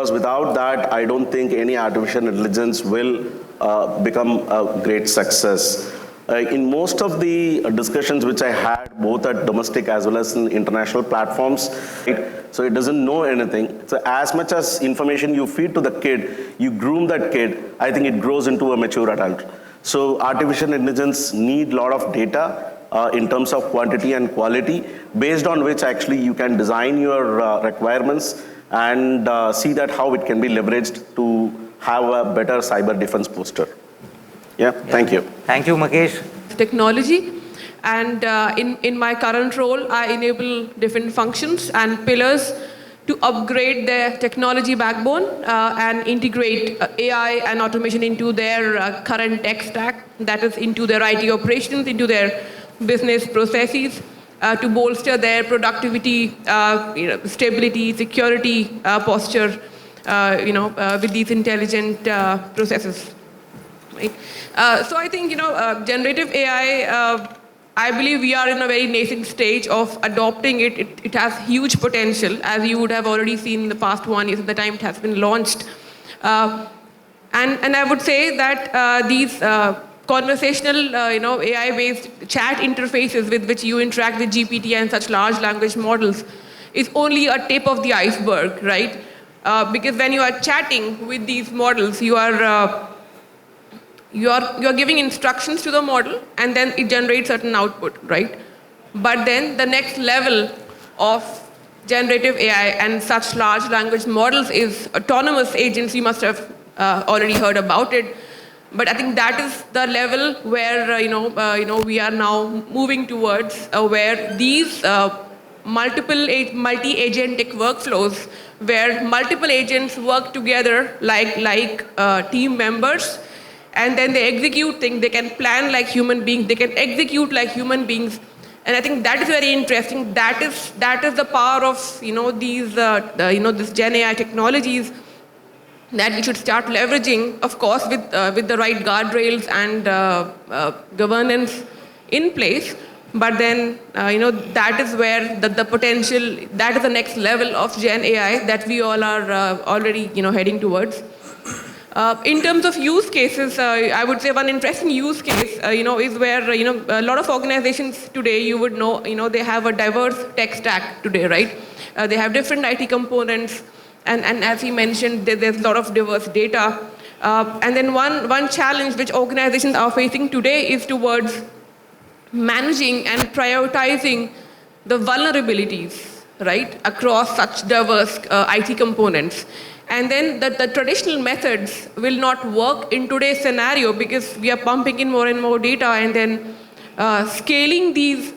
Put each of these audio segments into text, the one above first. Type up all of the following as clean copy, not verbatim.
because without that, I don't think any artificial intelligence will become a great success. In most of the discussions which I had, both at domestic as well as in international platforms, right, so it doesn't know anything. So as much as information you feed to the kid, you groom that kid, I think it grows into a mature adult. So artificial intelligence need a lot of data in terms of quantity and quality, based on which actually you can design your requirements and see that how it can be leveraged to have a better cyber defense posture. Yeah, thank you. Thank you, Mukesh. Technology, and in my current role, I enable different functions and pillars to upgrade their technology backbone and integrate AI and automation into their current tech stack, that is into their IT operations, into their business processes, to bolster their productivity, stability, security posture, with these intelligent processes. Right? So I think, generative AI, I believe we are in a very nascent stage of adopting it. It has huge potential, as you would have already seen in the past 1 year at the time it has been launched. And I would say that these conversational, AI-based chat interfaces with which you interact with GPT and such large language models is only a tip of the iceberg, right? Because when you are chatting with these models, you are giving instructions to the model, and then it generates certain output, right? But then the next level of generative AI and such large language models is autonomous agents. You must have already heard about it. But I think that is the level where we are now moving towards, where these multi-agentic workflows, where multiple agents work together like team members, and then they execute things. They can plan like human beings. They can execute like human beings. And I think that is very interesting. That is the power of these this Gen AI technologies that we should start leveraging, of course, with the right guardrails and governance in place. But then that is where the potential. That is the next level of Gen AI that we all are already heading towards. In terms of use cases, I would say one interesting use case, is where, a lot of organizations today, you would know, they have a diverse tech stack today, right? They have different IT components, and as he mentioned, there's a lot of diverse data. And then one challenge which organizations are facing today is towards managing and prioritizing the vulnerabilities, right, across such diverse IT components. And then the traditional methods will not work in today's scenario, because we are pumping in more and more data, and then scaling these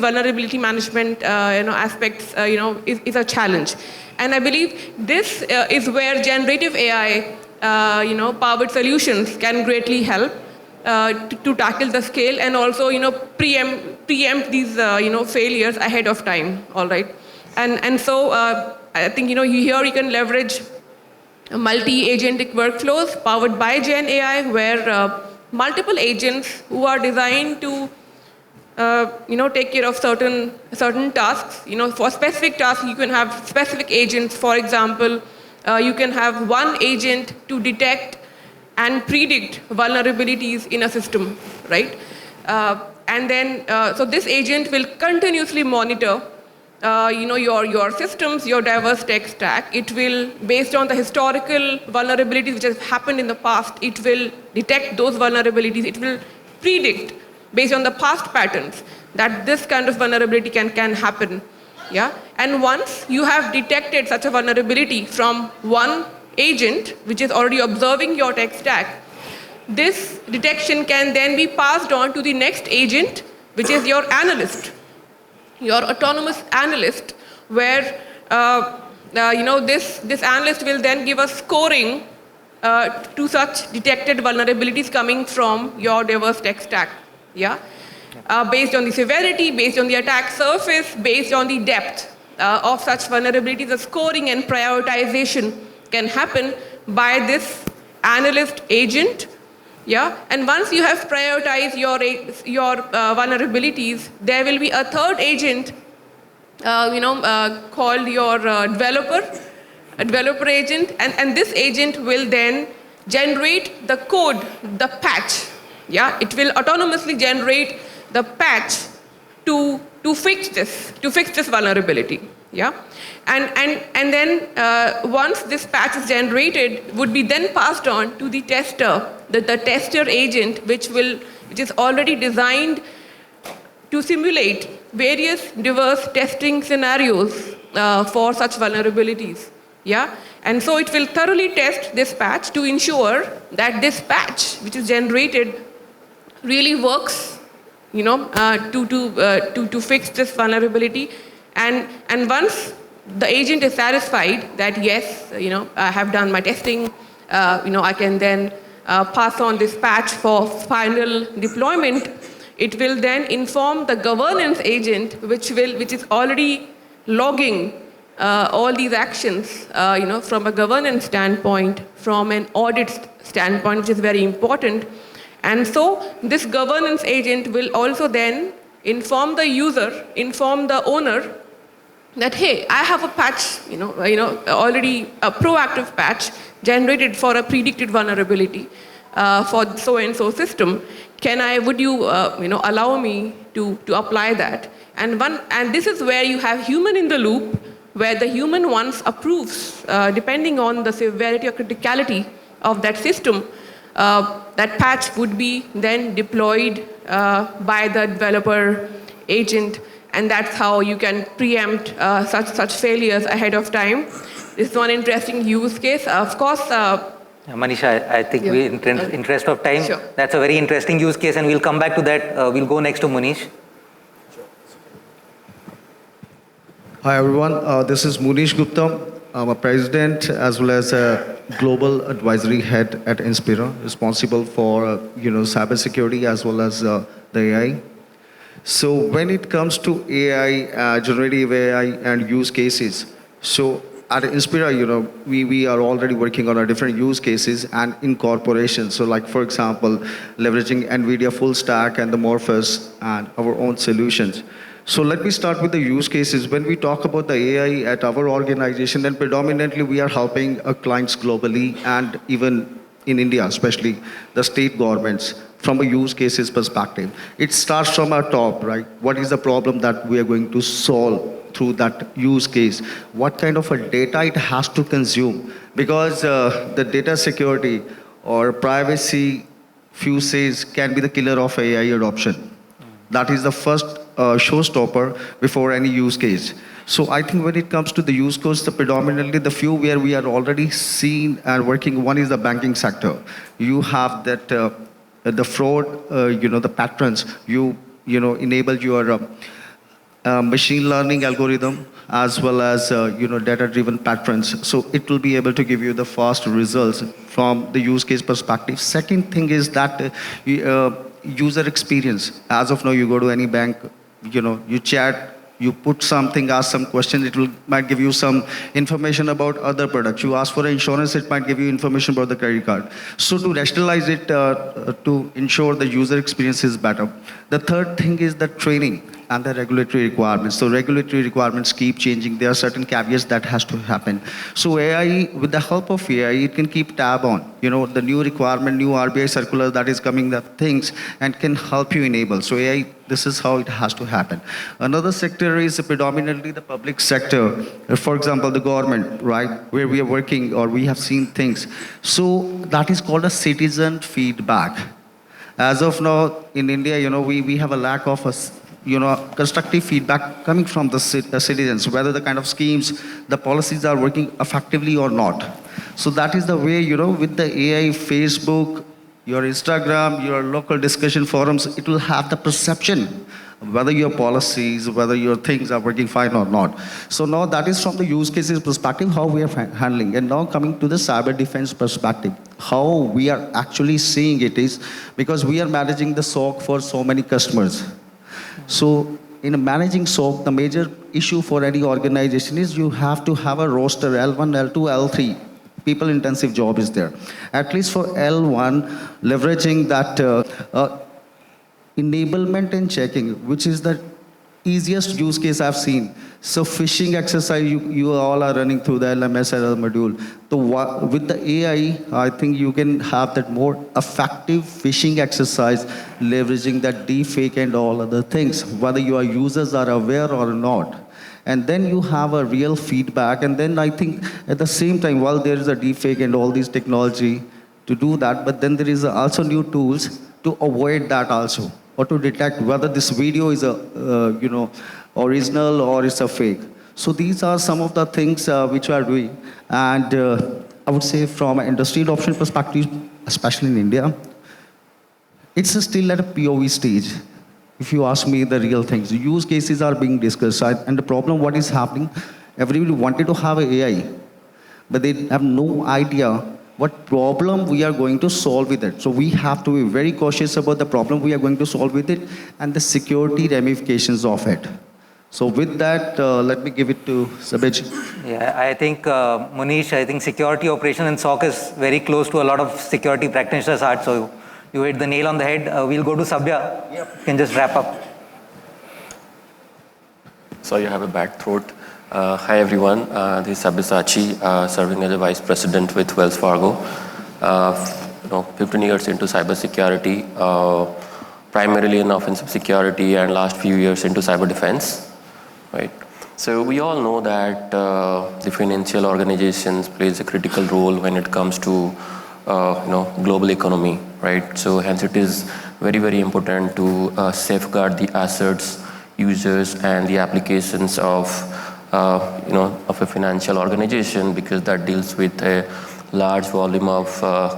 vulnerability management aspects is a challenge. And I believe this is where generative AI powered solutions can greatly help to tackle the scale, and also preempt these failures ahead of time. All right, and so. I think here you can leverage multi-agentic workflows powered by Gen AI, where multiple agents who are designed to take care of certain tasks. For specific tasks, you can have specific agents. For example, you can have one agent to detect and predict vulnerabilities in a system, right? And then so this agent will continuously monitor your systems, your diverse tech stack. It will, based on the historical vulnerabilities which have happened in the past, it will detect those vulnerabilities. It will predict, based on the past patterns, that this kind of vulnerability can happen. Yeah? And once you have detected such a vulnerability from one agent, which is already observing your tech stack, this detection can then be passed on to the next agent, which is your analyst, your autonomous analyst, where this analyst will then give a scoring to such detected vulnerabilities coming from your diverse tech stack. Yeah, based on the severity, based on the attack surface, based on the depth of such vulnerabilities, the scoring and prioritization can happen by this analyst agent. Yeah, and once you have prioritized your vulnerabilities, there will be a third agent, called your developer, a developer agent, and this agent will then generate the code, the patch. Yeah, it will autonomously generate the patch to fix this vulnerability. Yeah, and then once this patch is generated, would be then passed on to the tester, the tester agent, which is already designed to simulate various diverse testing scenarios for such vulnerabilities. Yeah, and so it will thoroughly test this patch to ensure that this patch, which is generated, really works, to fix this vulnerability. And once the agent is satisfied that yes, I have done my testing, I can then pass on this patch for final deployment. It will then inform the governance agent, which is already logging all these actions, from a governance standpoint, from an audit standpoint, which is very important. And so this governance agent will also then inform the user, inform the owner that, hey, I have a patch, already a proactive patch generated for a predicted vulnerability for so and so system. Would you, allow me to apply that? And this is where you have human in the loop, where the human once approves, depending on the severity or criticality of that system, that patch would be then deployed by the developer agent, and that's how you can preempt such failures ahead of time. This is one interesting use case. Of course, Manisha, I think yeah. we, in interest of time, Sure. that's a very interesting use case, and we'll come back to that. We'll go next to Munish. Hi everyone, this is Munish Gupta. I'm a president as well as a global advisory head at Inspira, responsible for cybersecurity as well as the AI. So when it comes to AI, generative AI and use cases, so at Inspira, we are already working on our different use cases and incorporation. So like, for example, leveraging NVIDIA full stack and the Morpheus and our own solutions. So let me start with the use cases. When we talk about the AI at our organization, then predominantly we are helping our clients globally and even in India, especially the state governments, from a use cases perspective. It starts from our top, right? What is the problem that we are going to solve through that use case? What kind of a data it has to consume? Because the data security or privacy, few says, can be the killer of AI adoption. That is the first showstopper before any use case. So I think when it comes to the use case, predominantly the few where we are already seen and working, one is the banking sector. You have that, the fraud, the patterns, you enable your machine learning algorithm as well as data-driven patterns. So it will be able to give you the fast results from the use case perspective. Second thing is that user experience. As of now, you go to any bank, you chat, you put something, ask some question, might give you some information about other products. You ask for insurance, it might give you information about the credit card. So to rationalize it, to ensure the user experience is better. The third thing is the training and the regulatory requirements. So regulatory requirements keep changing. There are certain caveats that has to happen. So AI, with the help of AI, it can keep tab on, the new requirement, new RBI circular that is coming, that things, and can help you enable. So AI, this is how it has to happen. Another sector is predominantly the public sector. For example, the government, right, where we are working or we have seen things. So that is called a citizen feedback. As of now, in India, we have a lack of constructive feedback coming from the citizens, whether the kind of schemes, the policies are working effectively or not. So that is the way, with the AI, Facebook, your Instagram, your local discussion forums, it will have the perception whether your policies, whether your things are working fine or not. So now that is from the use cases perspective, how we are handling. And now coming to the cyber defense perspective, how we are actually seeing it is, because we are managing the SOC for so many customers. So in managing SOC, the major issue for any organization is you have to have a roster, L1, L2, L3. People intensive job is there. At least for L1, leveraging that enablement and checking, which is the easiest use case I've seen. So phishing exercise, you all are running through the LMS module. So with the AI, I think you can have that more effective phishing exercise, leveraging that deepfake and all other things, whether your users are aware or not. And then you have a real feedback. And then I think at the same time, while there is a deepfake and all these technology to do that, but then there is also new tools to avoid that also, or to detect whether this video is a original or it's a fake. So these are some of the things which we are doing. And I would say from an industry adoption perspective, especially in India, it's still at a POV stage. If you ask me the real things, the use cases are being discussed. And the problem, what is happening, everybody wanted to have an AI, but they have no idea what problem we are going to solve with it. So we have to be very cautious about the problem we are going to solve with it and the security ramifications of it. So with that, let me give it to Sabij. Yeah, I think Munish, I think security operations and SOC is very close to a lot of security practitioners' heart. So you hit the nail on the head. We'll go to Sabya. You can just wrap up. So you have a bad throat. Hi everyone, this is Sabyasachi, serving as a Vice President with Wells Fargo. 15 years into cybersecurity, primarily in offensive security, and last few years into cyber defense. Right. So we all know that the financial organizations plays a critical role when it comes to global economy, right? So hence it is very, very important to safeguard the assets, users, and the applications of a financial organization, because that deals with a large volume of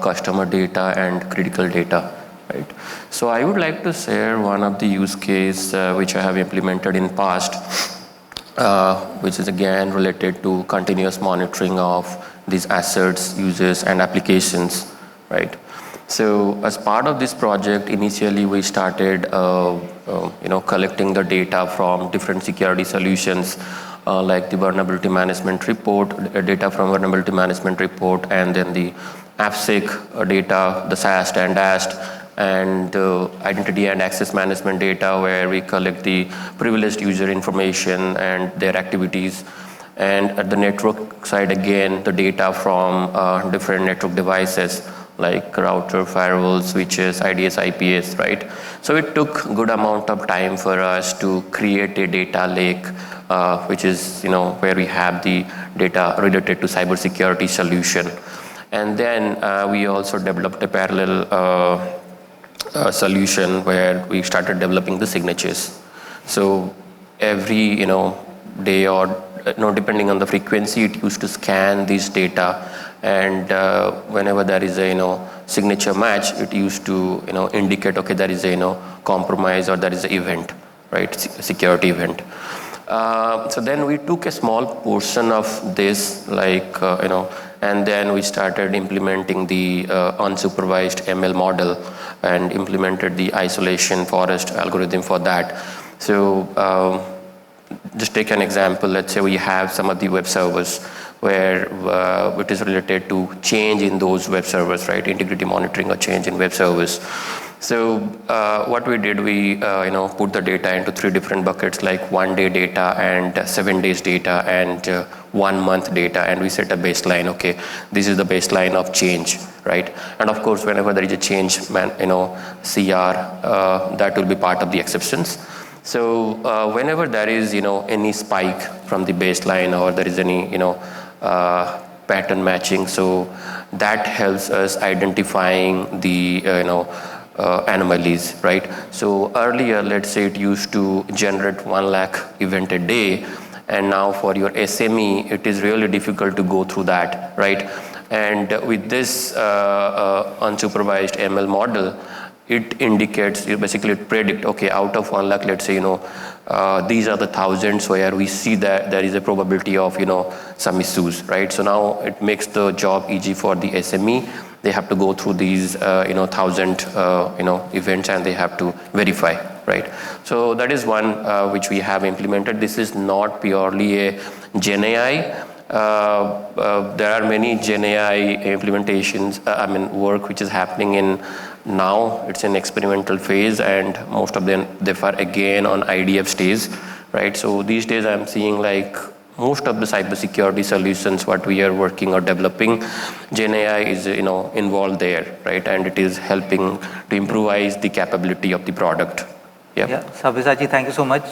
customer data and critical data, right? So I would like to share one of the use case which I have implemented in past, which is again related to continuous monitoring of these assets, users, and applications, right? So as part of this project, initially we started collecting the data from different security solutions, like the vulnerability management report, data from vulnerability management report, and then the AppSec data, the SAST and DAST, and identity and access management data, where we collect the privileged user information and their activities. And at the network side, again, the data from different network devices like router, firewall, switches, IDS, IPS, right? So it took good amount of time for us to create a data lake, which is where we have the data related to cybersecurity solution. And then we also developed a parallel solution where we started developing the signatures. So every day, or depending on the frequency, it used to scan this data, and whenever there is a signature match, it used to indicate, okay, there is a compromise or there is an event, right? Security event. So then we took a small portion of this, and then we started implementing the unsupervised ML model and implemented the isolation forest algorithm for that. So just take an example. Let's say we have some of the web servers where it is related to change in those web servers, right? Integrity monitoring or change in web servers. So what we did, we put the data into 3 different buckets, like 1 day data and 7 days data and 1 month data, and we set a baseline. Okay, this is the baseline of change, right? And of course, whenever there is a change, CR, that will be part of the exceptions. So whenever there is any spike from the baseline, or there is any pattern matching, so that helps us identifying the anomalies, right? So earlier, let's say it used to generate 1 lakh event a day, and now for your SME, it is really difficult to go through that, right? And with this unsupervised ML model, it indicates, basically it predict, okay, out of 1 lakh, let's say, these are the thousands where we see that there is a probability of, some issues, right? So now it makes the job easy for the SME. They have to go through these, 1,000, events, and they have to verify, right? So that is one which we have implemented. This is not purely a Gen AI. There are many Gen AI implementations, work which is happening in now. It's in experimental phase, and most of them, they are again on IDF stage, right? So these days I'm seeing like most of the cybersecurity solutions what we are working or developing, Gen AI is involved there, right? And it is helping to improvise the capability of the product. Yeah, Sabyasachi, thank you so much.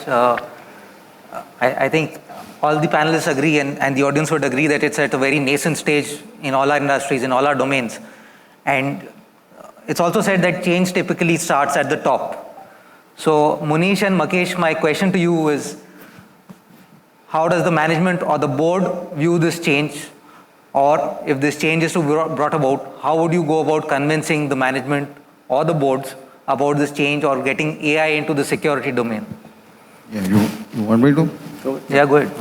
I think all the panelists agree and the audience would agree that it's at a very nascent stage in all our industries, in all our domains. And it's also said that change typically starts at the top. So Munish and Makesh, my question to you is, how does the management or the board view this change? Or if this change is to be brought about, how would you go about convincing the management or the boards about this change or getting AI into the security domain? Yeah, you want me to? Yeah, go ahead.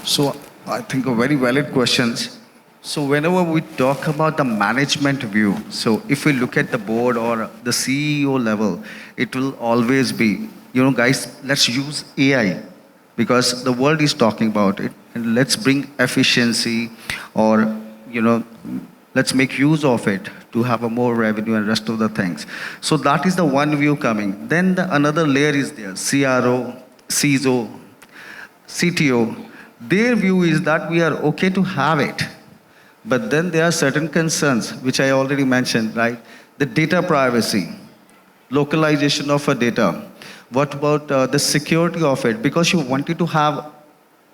So I think a very valid questions. So whenever we talk about the management view, so if we look at the board or the CEO level, it will always be, guys, let's use AI because the world is talking about it, and let's bring efficiency or, let's make use of it to have a more revenue and rest of the things. So that is the one view coming. Then the another layer is there, CRO, CISO, CTO. Their view is that we are okay to have it. But then there are certain concerns, which I already mentioned, right? The data privacy, localization of a data. What about the security of it? Because you wanted to have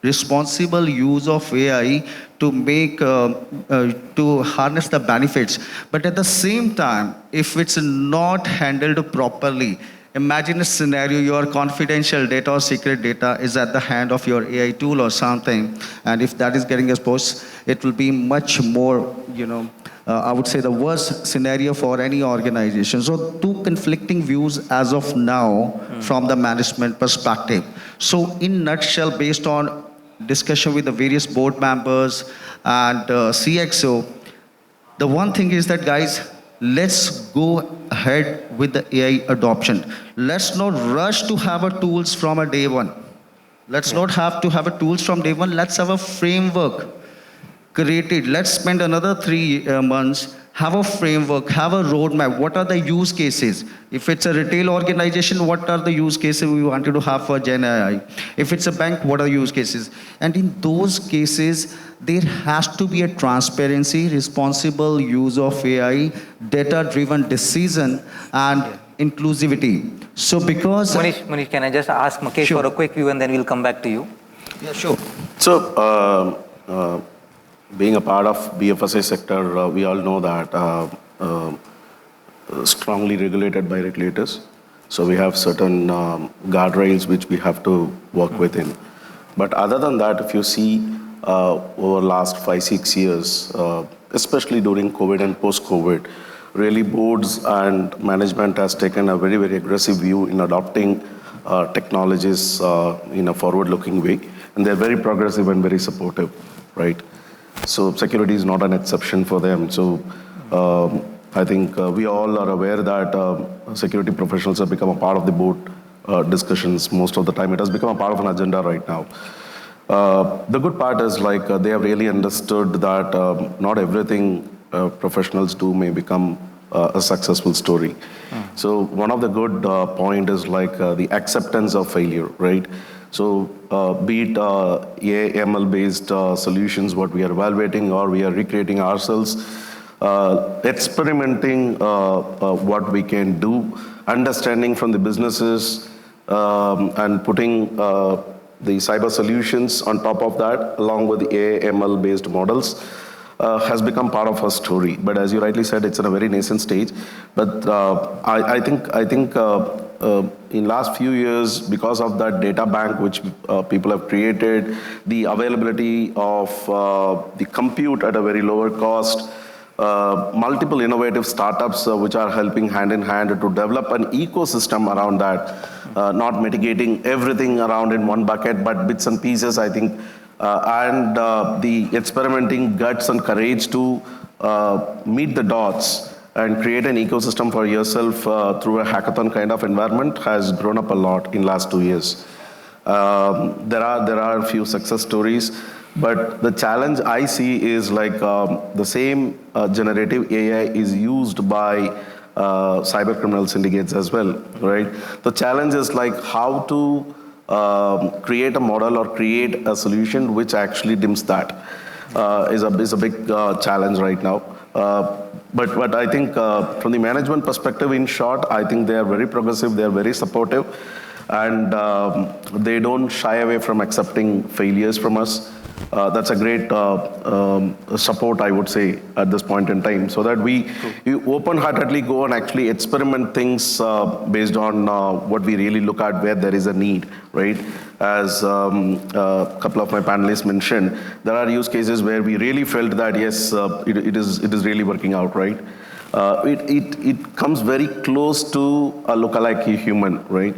responsible use of AI to make, to harness the benefits. But at the same time, if it's not handled properly, imagine a scenario, your confidential data or secret data is at the hand of your AI tool or something, and if that is getting exposed, it will be much more, I would say the worst scenario for any organization. So two conflicting views as of now from the management perspective. So in nutshell, based on discussion with the various board members and CXO, the one thing is that, guys, let's go ahead with the AI adoption. Let's not rush to have a tools from a day one. Let's not have to have a tools from day one. Let's have a framework created. Let's spend another 3 months, have a framework, have a roadmap. What are the use cases? If it's a retail organization, what are the use cases we wanted to have for Gen AI? If it's a bank, what are the use cases? And in those cases, there has to be a transparency, responsible use of AI, data-driven decision, and inclusivity. So because... Munish, can I just ask Makesh for a quick view and then we'll come back to you? Yeah, sure. So, being a part of BFSI sector, we all know that strongly regulated by regulators. So we have certain guardrails which we have to work within. But other than that, if you see over last 5-6 years, especially during COVID and post-COVID, really boards and management has taken a very, very aggressive view in adopting technologies in a forward-looking way. And they're very progressive and very supportive, right? So security is not an exception for them. So I think we all are aware that security professionals have become a part of the board discussions most of the time. It has become a part of an agenda right now. The good part is like they have really understood that not everything professionals do may become a successful story. So one of the good point is like the acceptance of failure, right? So be it AI, ML based solutions, what we are evaluating or we are recreating ourselves, experimenting what we can do, understanding from the businesses and putting the cyber solutions on top of that, along with the AI, ML based models, has become part of our story. But as you rightly said, it's in a very nascent stage. But I think in last few years, because of that data bank which people have created, the availability of the compute at a very lower cost, multiple innovative startups which are helping hand in hand to develop an ecosystem around that, not mitigating everything around in one bucket, but bits and pieces, I think, and the experimenting guts and courage to meet the dots and create an ecosystem for yourself through a hackathon kind of environment has grown up a lot in last 2 years. There are a few success stories, but the challenge I see is like the same generative AI is used by cyber criminal syndicates as well, right? The challenge is like how to create a model or create a solution which actually dims that is a big challenge right now. But I think from the management perspective, in short, I think they are very progressive, they are very supportive, and they don't shy away from accepting failures from us. That's a great support, I would say, at this point in time, so that we open-heartedly go and actually experiment things based on what we really look at, where there is a need, right? As a couple of my panelists mentioned, there are use cases where we really felt that, yes, it is really working out, right? It comes very close to a lookalike human, right?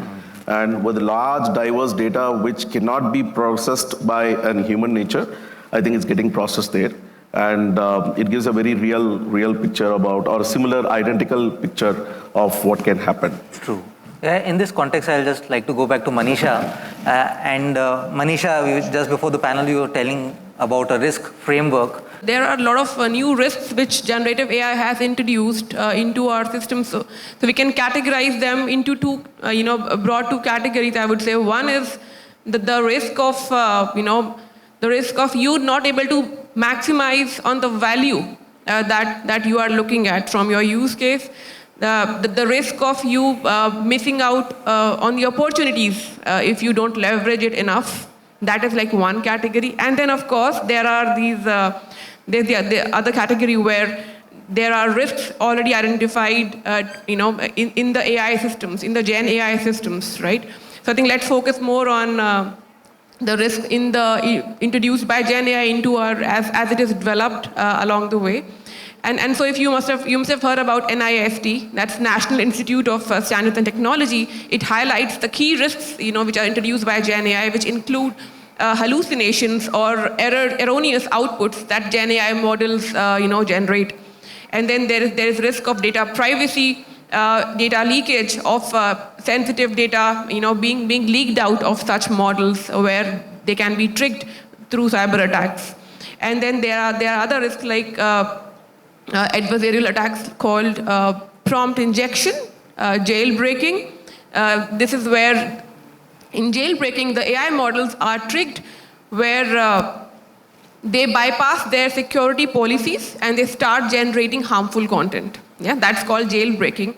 And with large, diverse data which cannot be processed by a human nature, I think it's getting processed there. And it gives a very real picture about, or a similar, identical picture of what can happen. True. In this context, I'll just like to go back to Manisha. Manisha, just before the panel, you were telling about a risk framework. There are a lot of new risks which generative AI has introduced into our systems. So we can categorize them into broad two categories, I would say. One is the risk of, the risk of you not able to maximize on the value that you are looking at from your use case. The risk of you missing out on the opportunities if you don't leverage it enough. That is like one category. And then, of course, there are these, there's the other category where there are risks already identified, in the AI systems, in the Gen AI systems, right? So I think let's focus more on the risk introduced by Gen AI into our, as it is developed along the way. And so if you must have heard about NIST, that's National Institute of Standards and Technology. It highlights the key risks, which are introduced by Gen AI, which include hallucinations or erroneous outputs that Gen AI models, generate. And then there is risk of data privacy, data leakage of sensitive data, being leaked out of such models where they can be tricked through cyber attacks. And then there are other risks like adversarial attacks called prompt injection, jailbreaking. This is where in jailbreaking, the AI models are tricked where they bypass their security policies and they start generating harmful content. Yeah, that's called jailbreaking.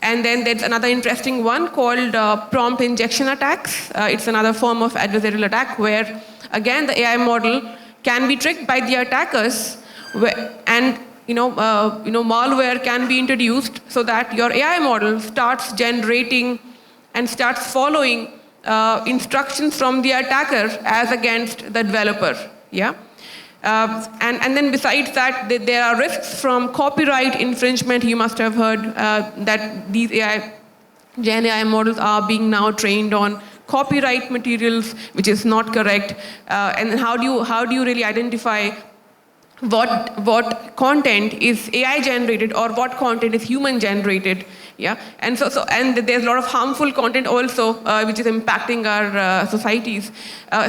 And then there's another interesting one called prompt injection attacks. It's another form of adversarial attack where, again, the AI model can be tricked by the attackers, and malware can be introduced so that your AI model starts generating and starts following instructions from the attacker as against the developer. Yeah. And then besides that, there are risks from copyright infringement. You must have heard that these Gen AI models are being now trained on copyright materials, which is not correct. And how do you really identify what content is AI generated or what content is human generated? Yeah, and and there's a lot of harmful content also which is impacting our societies.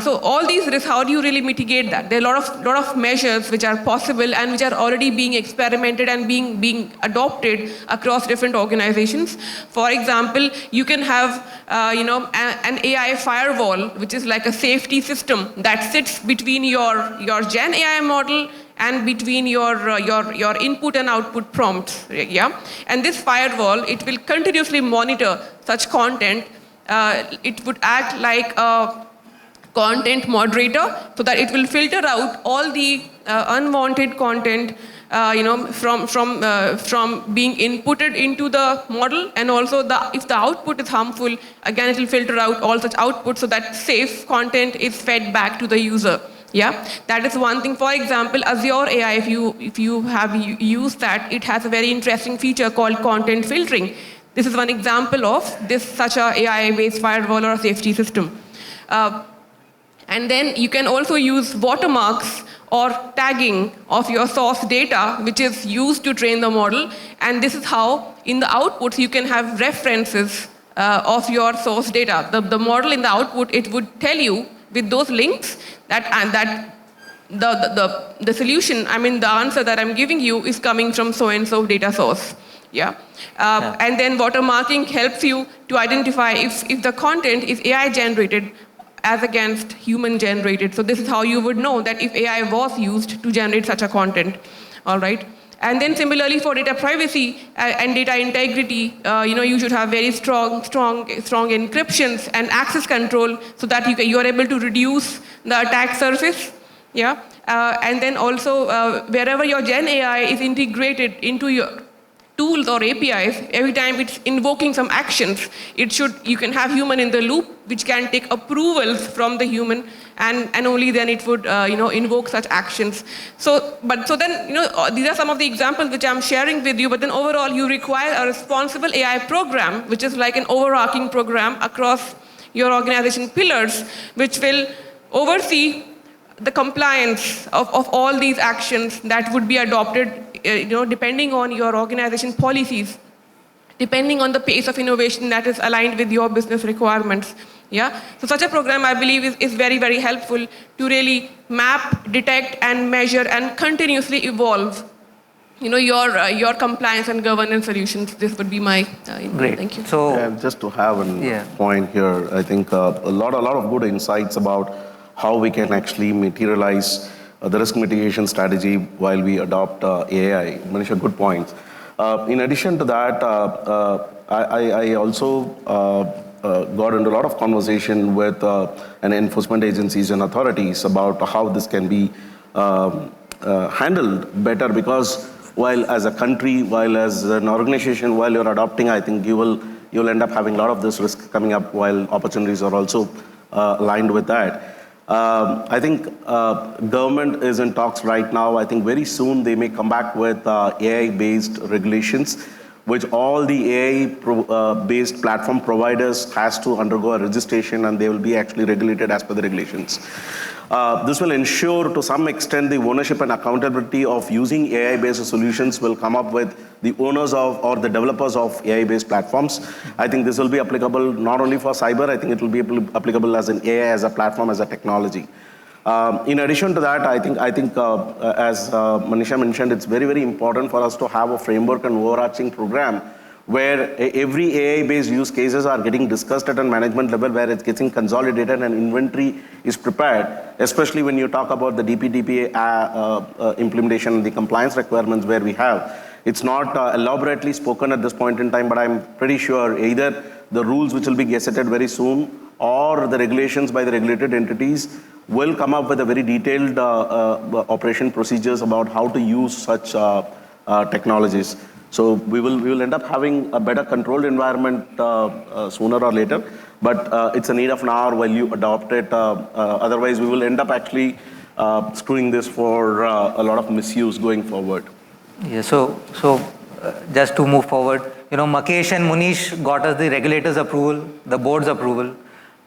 So all these risks, how do you really mitigate that? There are a lot of measures which are possible and which are already being experimented and being adopted across different organizations. For example, you can have an AI firewall, which is like a safety system that sits between your Gen AI model and between your input and output prompts, yeah? And this firewall, it will continuously monitor such content. It would act like a content moderator so that it will filter out all the unwanted content, from being inputted into the model, and also if the output is harmful, again, it will filter out all such outputs so that safe content is fed back to the user. Yeah, that is one thing. For example, Azure AI, if you have used that, it has a very interesting feature called content filtering. This is one example of such a AI-based firewall or a safety system. And then you can also use watermarks or tagging of your source data, which is used to train the model. And this is how, in the outputs, you can have references of your source data. The model in the output, it would tell you with those links that the solution, the answer that I'm giving you is coming from so-and-so data source. Yeah. And then watermarking helps you to identify if the content is AI generated as against human generated. So this is how you would know that if AI was used to generate such a content. All right. And then similarly for data privacy and data integrity, you should have very strong encryptions and access control so that you are able to reduce the attack surface. Yeah. And then also wherever your Gen AI is integrated into your tools or APIs, every time it's invoking some actions, you can have human in the loop, which can take approvals from the human, and only then it would invoke such actions. So then these are some of the examples which I'm sharing with you. But then overall, you require a responsible AI program, which is like an overarching program across your organization pillars, which will oversee the compliance of all these actions that would be adopted, depending on your organization policies, depending on the pace of innovation that is aligned with your business requirements. Yeah. So such a program, I believe, is very, very helpful to really map, detect, and measure, and continuously evolve, your compliance and governance solutions. This would be my Great. Thank you. So, Yeah, just to have a point here, I think a lot of good insights about how we can actually materialize the risk mitigation strategy while we adopt AI. Manisha, good points. In addition to that, I also got into a lot of conversation with enforcement agencies and authorities about how this can be handled better, because while as a country, while as an organization, while you're adopting, I think you'll end up having a lot of this risk coming up, while opportunities are also aligned with that. I think government is in talks right now. I think very soon they may come back with AI-based regulations, which all the AI-based platform providers has to undergo a registration, and they will be actually regulated as per the regulations. This will ensure to some extent the ownership and accountability of using AI-based solutions will come up with the owners of or the developers of AI-based platforms. I think this will be applicable not only for cyber, I think it will be applicable as an AI, as a platform, as a technology. In addition to that, I think as Manisha mentioned, it's very, very important for us to have a framework and overarching program where every AI-based use cases are getting discussed at a management level, where it's getting consolidated and inventory is prepared, especially when you talk about the DPDPA implementation and the compliance requirements where we have. It's not elaborately spoken at this point in time, but I'm pretty sure either the rules which will be gazetted very soon or the regulations by the regulated entities will come up with a very detailed operation procedures about how to use such technologies. So we will end up having a better controlled environment sooner or later, but it's a need of an hour while you adopt it. Otherwise, we will end up actually screwing this for a lot of misuse going forward. Yeah, so just to move forward, Makesh and Munish got us the regulators' approval, the board's approval.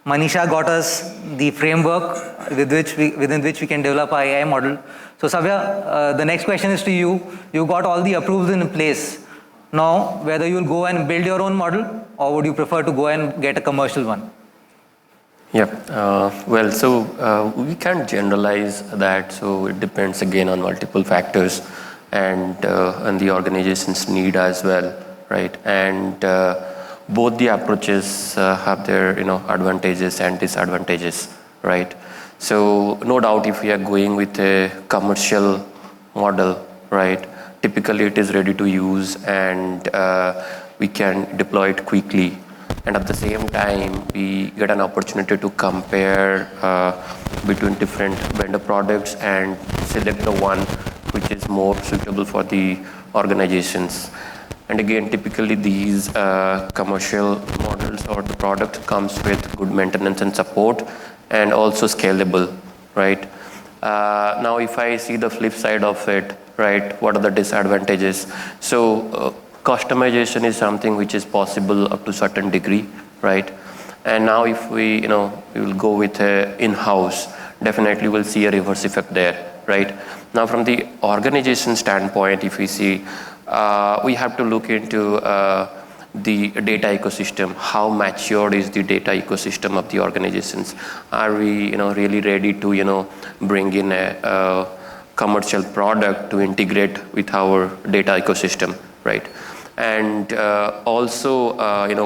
Manisha got us the framework within which we can develop our AI model. So Savya, the next question is to you. You got all the approvals in place. Now, whether you'll go and build your own model, or would you prefer to go and get a commercial one? Yeah, so we can't generalize that. So it depends again on multiple factors and the organization's need as well, right? And both the approaches have their advantages and disadvantages, right? So no doubt if we are going with a commercial model, right, typically it is ready to use and we can deploy it quickly. And at the same time, we get an opportunity to compare between different vendor products and select the one which is more suitable for the organizations. And again, typically these commercial models or the product comes with good maintenance and support and also scalable, right? Now, if I see the flip side of it, right, what are the disadvantages? So customization is something which is possible up to a certain degree, right? And now if we will go with in-house, definitely we'll see a reverse effect there, right? Now, from the organization standpoint, if we see, we have to look into the data ecosystem. How matured is the data ecosystem of the organizations? Are we really ready to bring in a commercial product to integrate with our data ecosystem, right? And also,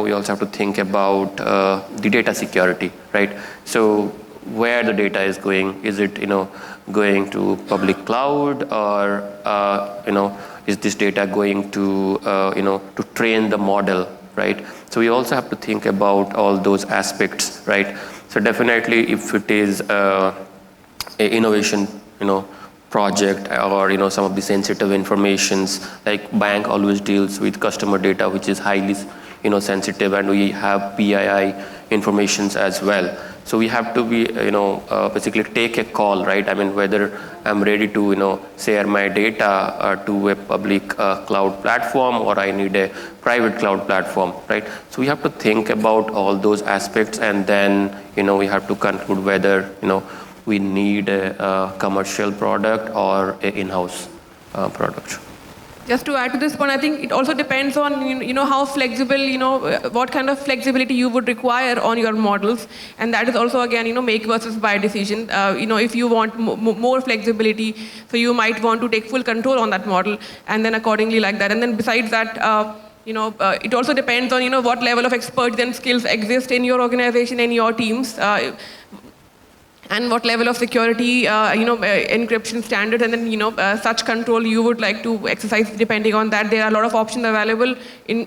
we also have to think about the data security, right? So where the data is going, is it, going to public cloud, or, is this data going to, to train the model, right? So we also have to think about all those aspects, right? So definitely, if it is a innovation, project, or some of the sensitive informations, like bank always deals with customer data, which is highly sensitive, and we have PII informations as well. So we have to be basically take a call, right? I mean, whether I'm ready to share my data to a public cloud platform, or I need a private cloud platform, right? So we have to think about all those aspects, and then we have to conclude whether we need a commercial product or an in-house product. Just to add to this point, I think it also depends on how flexible, what kind of flexibility you would require on your models, and that is also again make versus buy decision. If you want more flexibility, so you might want to take full control on that model, and then accordingly like that. And then besides that, it also depends on what level of expertise and skills exist in your organization, in your teams. And what level of security, encryption standards, and then such control you would like to exercise. Depending on that, there are a lot of options available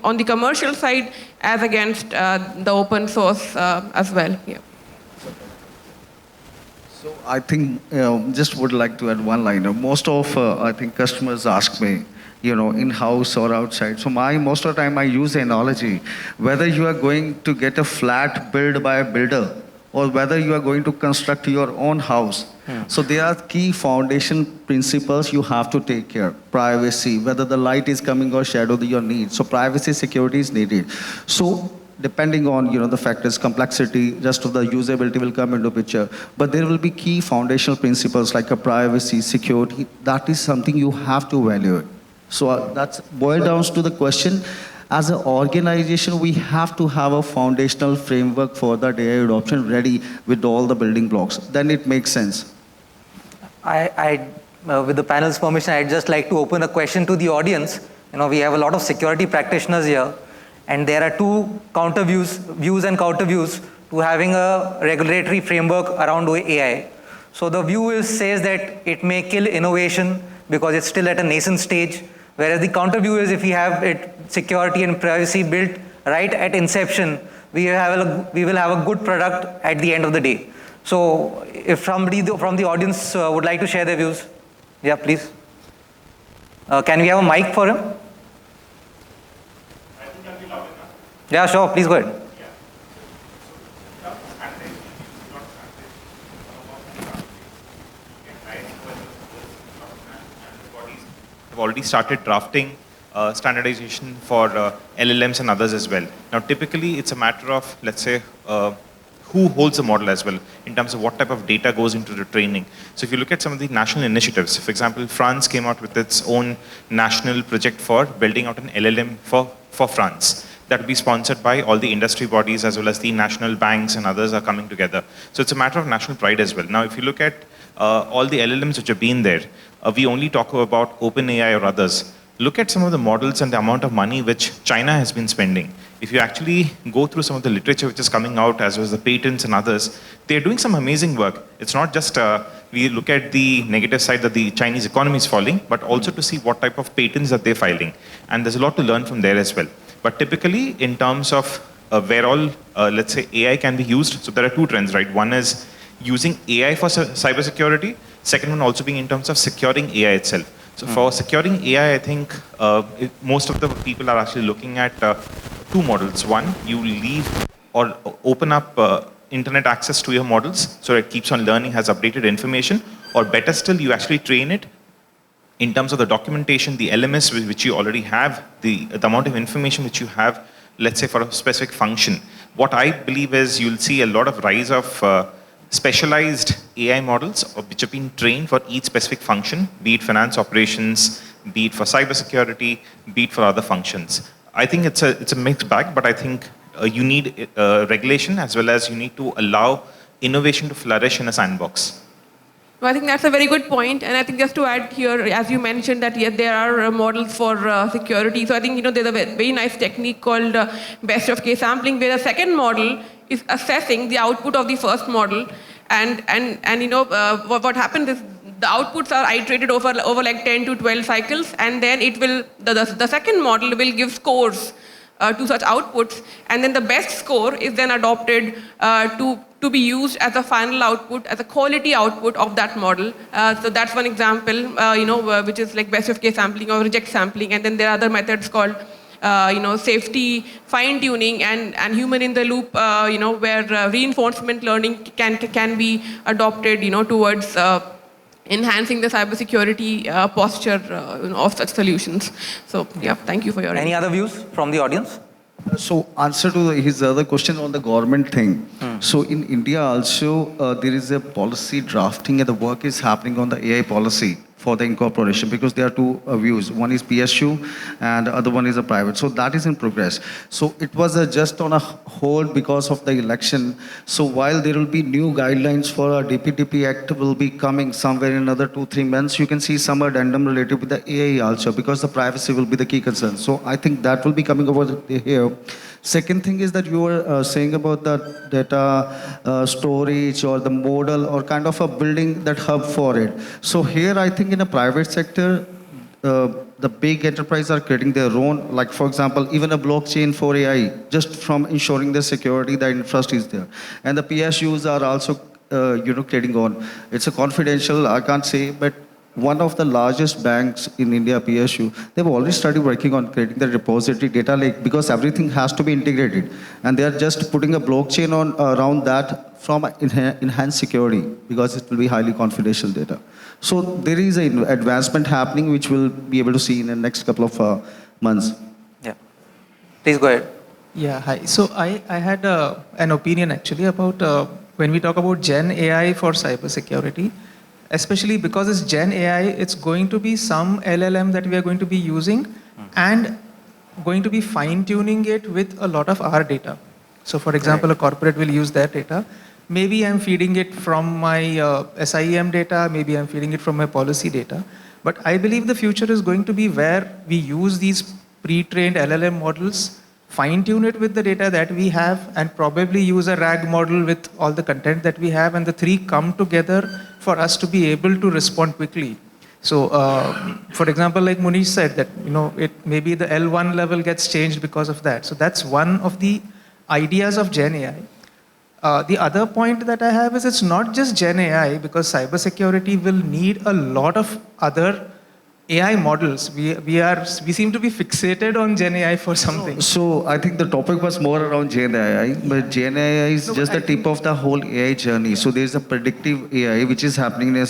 on the commercial side as against the open source as well. Yeah. So I think just would like to add one line. Most of I think customers ask me, in-house or outside. So most of the time I use the analogy, whether you are going to get a flat built by a builder, or whether you are going to construct your own house. So there are key foundation principles you have to take care. Privacy, whether the light is coming or shadow that you need. So privacy, security is needed. So depending on the factors, complexity, rest of the usability will come into picture. But there will be key foundational principles like a privacy, security. That is something you have to evaluate. So that's boiled down to the question. As an organization, we have to have a foundational framework for that AI adoption ready with all the building blocks. Then it makes sense. With the panel's permission, I'd just like to open a question to the audience. We have a lot of security practitioners here, and there are two views and counter views to having a regulatory framework around AI. So the view says that it may kill innovation because it's still at a nascent stage. Whereas the counter view is if we have security and privacy built right at inception, we will have a good product at the end of the day. So if somebody from the audience would like to share their views, yeah, please. Can we have a mic for him? I think I'll be loud enough. Yeah, sure, please go ahead. Already started drafting standardization for LLMs and others as well. Now, typically, it's a matter of, let's say, who holds the model as well, in terms of what type of data goes into the training. So if you look at some of the national initiatives, for example, France came out with its own national project for building out an LLM for France. That will be sponsored by all the industry bodies as well as the national banks and others are coming together. So it's a matter of national pride as well. Now, if you look at all the LLMs which have been there, we only talk about OpenAI or others. Look at some of the models and the amount of money which China has been spending. If you actually go through some of the literature which is coming out, as well as the patents and others, they're doing some amazing work. It's not just we look at the negative side that the Chinese economy is falling, but also to see what type of patents that they're filing. And there's a lot to learn from there as well. But typically, in terms of where all, let's say, AI can be used, so there are two trends, right? One is using AI for cybersecurity. Second one also being in terms of securing AI itself. So for securing AI, I think most of the people are actually looking at two models. One, you leave or open up internet access to your models so it keeps on learning, has updated information, or better still, you actually train it in terms of the documentation, the LMS which you already have, the amount of information which you have, let's say for a specific function. What I believe is you'll see a lot of rise of specialized AI models which have been trained for each specific function, be it finance operations, be it for cybersecurity, be it for other functions. I think it's a mixed bag, but I think you need regulation as well as you need to allow innovation to flourish in a sandbox. Well, I think that's a very good point, and I think just to add here, as you mentioned that yes, there are models for security. So I think there's a very nice technique called best of case sampling, where the second model is assessing the output of the first model, and what happens is the outputs are iterated over like 10 to 12 cycles, and then it will the second model will give scores to such outputs, and then the best score is then adopted to be used as a final output, as a quality output of that model. So that's one example, which is like best of case sampling or reject sampling, and then there are other methods called safety, fine tuning, and human in the loop, where reinforcement learning can be adopted, towards enhancing the cybersecurity posture of such solutions. So, yeah, thank you for your Any input. other views from the audience? So answer to his other question on the government thing. So in India also there is a policy drafting and the work is happening on the AI policy for the incorporation because there are two views. One is PSU and the other one is a private. So that is in progress. So it was just on a hold because of the election. So while there will be new guidelines for a DPDP Act will be coming somewhere in another 2-3 months, you can see some addendum related with the AI also because the privacy will be the key concern. So I think that will be coming over here. Second thing is that you were saying about the data storage or the model or kind of a building that hub for it. So here I think in a private sector, the big enterprises are creating their own, like for example, even a blockchain for AI, just from ensuring the security, the infrastructure is there. And the PSUs are also, creating on. It's a confidential, I can't say, but one of the largest banks in India, PSU, they've already started working on creating the repository data lake because everything has to be integrated. And they're just putting a blockchain on around that from enhanced security because it will be highly confidential data. So there is an advancement happening which we'll be able to see in the next couple of months. Yeah. Please go ahead. Yeah, hi. So I had an opinion actually about when we talk about Gen AI for cybersecurity, especially because it's Gen AI, it's going to be some LLM that we are going to be using and going to be fine-tuning it with a lot of our data. So for example, a corporate will use their data. Maybe I'm feeding it from my SIEM data, maybe I'm feeding it from my policy data. But I believe the future is going to be where we use these pre-trained LLM models, fine-tune it with the data that we have, and probably use a RAG model with all the content that we have, and the three come together for us to be able to respond quickly. So, for example, like Munish said, that it maybe the L1 level gets changed because of that. So that's one of the ideas of Gen AI. The other point that I have is it's not just Gen AI, because cybersecurity will need a lot of other AI models. We seem to be fixated on Gen AI for something. So I think the topic was more around Gen AI, but Gen AI is just the tip of the whole AI journey. So there's a predictive AI which is happening in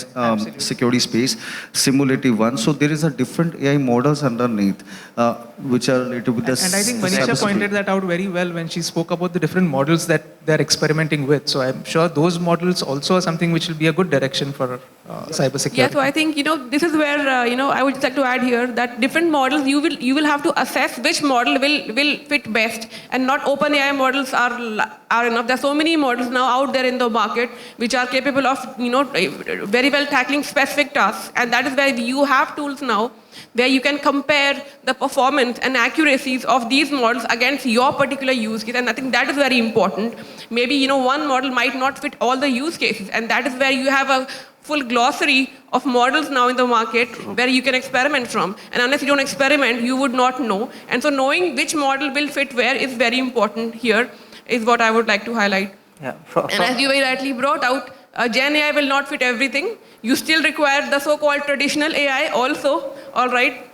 security space, simulative one. So there is a different AI models underneath which are related with this. And I think Manisha pointed that out very well when she spoke about the different models that they're experimenting with. So I'm sure those models also are something which will be a good direction for cybersecurity. Yeah, so I think this is where I would just like to add here that different models you will have to assess which model will fit best, and not OpenAI models are enough. There are so many models now out there in the market which are capable of very well tackling specific tasks, and that is where you have tools now where you can compare the performance and accuracies of these models against your particular use case, and I think that is very important. Maybe one model might not fit all the use cases, and that is where you have a full glossary of models now in the market where you can experiment from. And unless you don't experiment, you would not know. And so knowing which model will fit where is very important here, is what I would like to highlight. Yeah. And as you very rightly brought out, Gen AI will not fit everything. You still require the so-called traditional AI also, all right?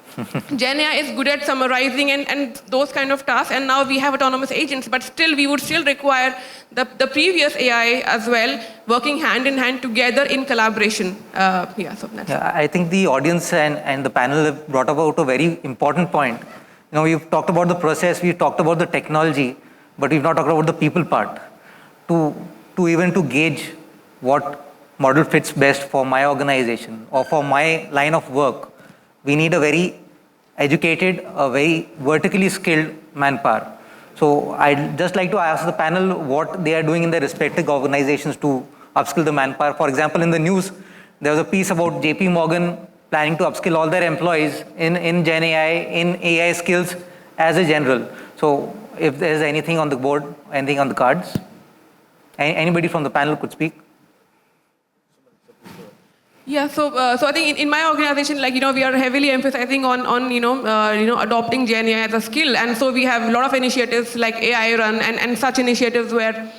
Gen AI is good at summarizing and those kind of tasks, and now we have autonomous agents, but still we would still require the previous AI as well, working hand in hand together in collaboration. So that's I think the audience and the panel have brought about a very important point. We've talked about the process, we've talked about the technology, but we've not talked about the people part. To gauge what model fits best for my organization or for my line of work, we need a very educated, a very vertically skilled manpower. So I'd just like to ask the panel what they are doing in their respective organizations to upskill the manpower. For example, in the news, There was a piece about JP Morgan planning to upskill all their employees in Gen AI, in AI skills as a general. So if there's anything on the board, anything on the cards, anybody from the panel could speak. Yeah, so I think in my organization, like, we are heavily emphasizing on adopting Gen AI as a skill. And so we have a lot of initiatives like AI Run and such initiatives where,